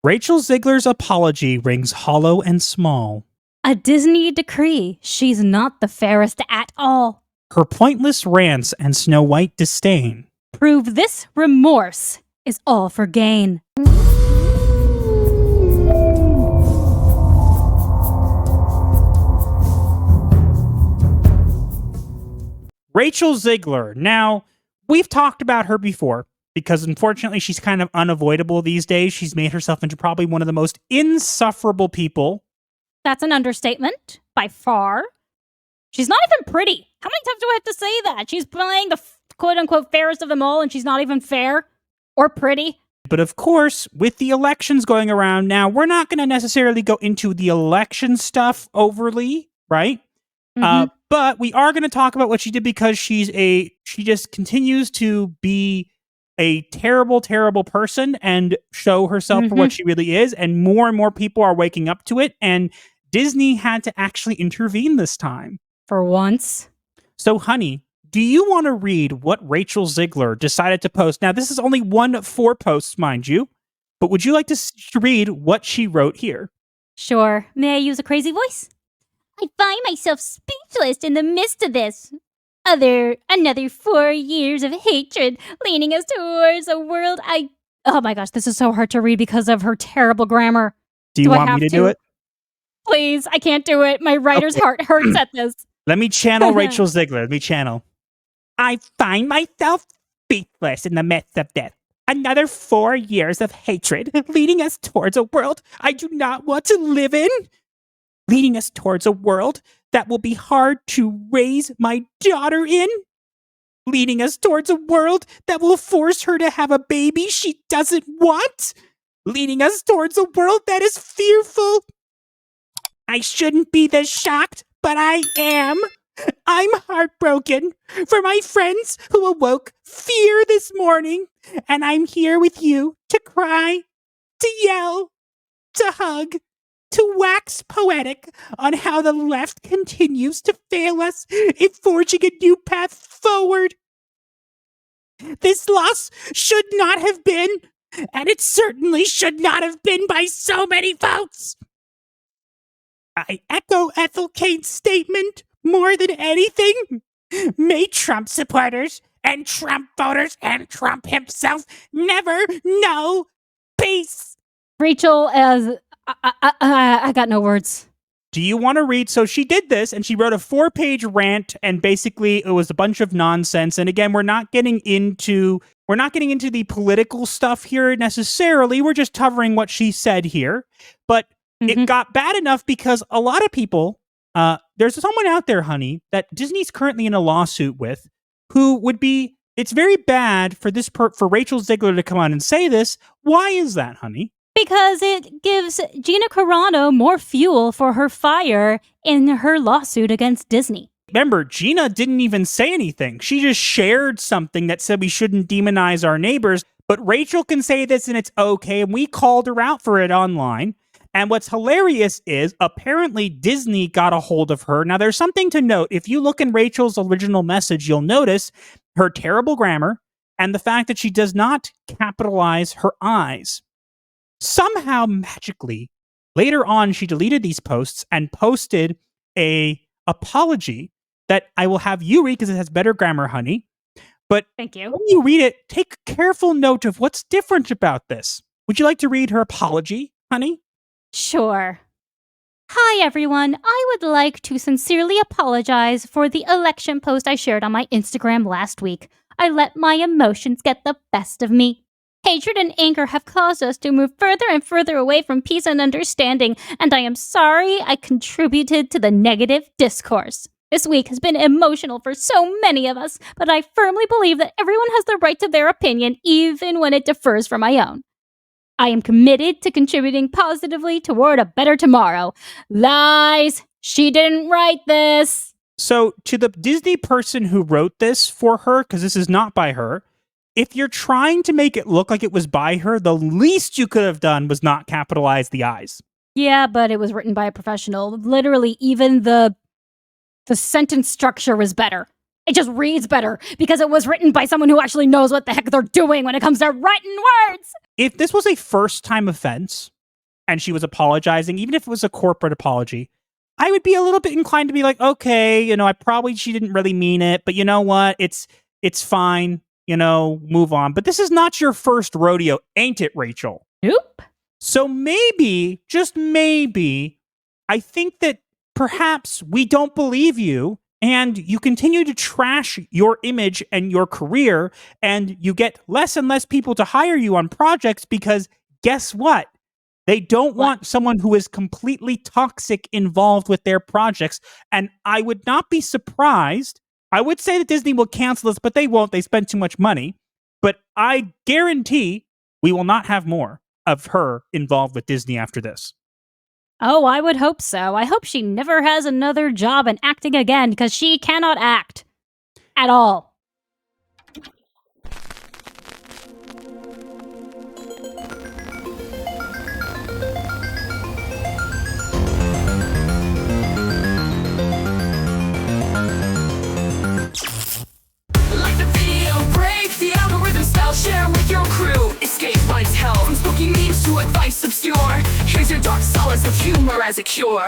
Rachel Zegler's apology rings hollow and small. A Disney decree. She's not the fairest at all. Her pointless rants and Snow White disdain. Prove this remorse is all for gain. Rachel Zegler. Now, we've talked about her before because unfortunately she's kind of unavoidable these days. She's made herself into probably one of the most insufferable people. That's an understatement, by far. She's not even pretty. How many times do I have to say that? She's playing the quote-unquote fairest of them all, and she's not even fair or pretty. But of course, with the elections going around now, we're not going to necessarily go into the election stuff overly, right? But we are going to talk about what she did because she just continues to be a terrible, terrible person and show herself for what she really is. And more people are waking up to it. And Disney had to actually intervene this time. For once. So, honey, do you want to read what Rachel Zegler decided to post? Now, this is only one of 4 posts, mind you. But would you like to read what she wrote here? Sure. May I use a crazy voice? I find myself speechless in the midst of this. Another 4 years of hatred leaning us towards a world Oh my gosh, this is so hard to read because of her terrible grammar. Do you want me to do it? Please, I can't do it. My writer's heart hurts at this. Let me channel Rachel Zegler. Let me channel. I find myself speechless in the midst of this. Another 4 years of hatred leading us towards a world I do not want to live in. Leading us towards a world that will be hard to raise my daughter in. Leading us towards a world that will force her to have a baby she doesn't want. Leading us towards a world that is fearful. I shouldn't be this shocked, but I am. I'm heartbroken for my friends who awoke fear this morning, and I'm here with you to cry, to yell, to hug, to wax poetic on how the left continues to fail us in forging a new path forward. This loss should not have been, and it certainly should not have been by so many votes. I echo Ethel Kane's statement more than anything. May Trump supporters and Trump voters and Trump himself never know peace. Rachel, I got no words. Do you want to read? So she did this and she wrote a 4-page rant and basically it was a bunch of nonsense. And again, we're not getting into the political stuff here necessarily. We're just covering what she said here. But it got bad enough because a lot of people, there's someone out there, honey, that Disney's currently in a lawsuit with who would be, it's very bad for for Rachel Zegler to come on and say this. Why is that, honey? Because it gives Gina Carano more fuel for her fire in her lawsuit against Disney. Remember, Gina didn't even say anything. She just shared something that said we shouldn't demonize our neighbors. But Rachel can say this and it's okay. And we called her out for it online. And what's hilarious is apparently Disney got a hold of her. Now, there's something to note. If you look in Rachel's original message, you'll notice her terrible grammar and the fact that she does not capitalize her I's. Somehow, magically, later on, she deleted these posts and posted a apology that I will have you read because it has better grammar, honey. But thank you. When you read it, take careful note of what's different about this. Would you like to read her apology, honey? Sure. Hi, everyone. I would like to sincerely apologize for the election post I shared on my Instagram last week. I let my emotions get the best of me. Hatred and anger have caused us to move further and further away from peace and understanding, and I am sorry I contributed to the negative discourse. This week has been emotional for so many of us, but I firmly believe that everyone has the right to their opinion, even when it differs from my own. I am committed to contributing positively toward a better tomorrow. Lies! She didn't write this! So, to the Disney person who wrote this for her, because this is not by her, if you're trying to make it look like it was by her, the least you could have done was not capitalize the I's. Yeah, but it was written by a professional. Literally, even the sentence structure was better. It just reads better because it was written by someone who actually knows what the heck they're doing when it comes to writing words. If this was a first-time offense, and she was apologizing, even if it was a corporate apology, I would be a little bit inclined to be like, okay, she didn't really mean it, but you know what? It's fine, move on. But this is not your first rodeo, ain't it, Rachel? Nope. So maybe, just maybe, I think that perhaps we don't believe you and you continue to trash your image and your career and you get less and less people to hire you on projects because guess what? They don't want someone who is completely toxic involved with their projects. And I would not be surprised. I would say that Disney will cancel this, but they won't. They spend too much money. But I guarantee we will not have more of her involved with Disney after this. Oh, I would hope so. I hope she never has another job in acting again because she cannot act. At all. Share with your crew, escape life's hell. From spooky memes to advice obscure, here's your dark solace of humor as a cure.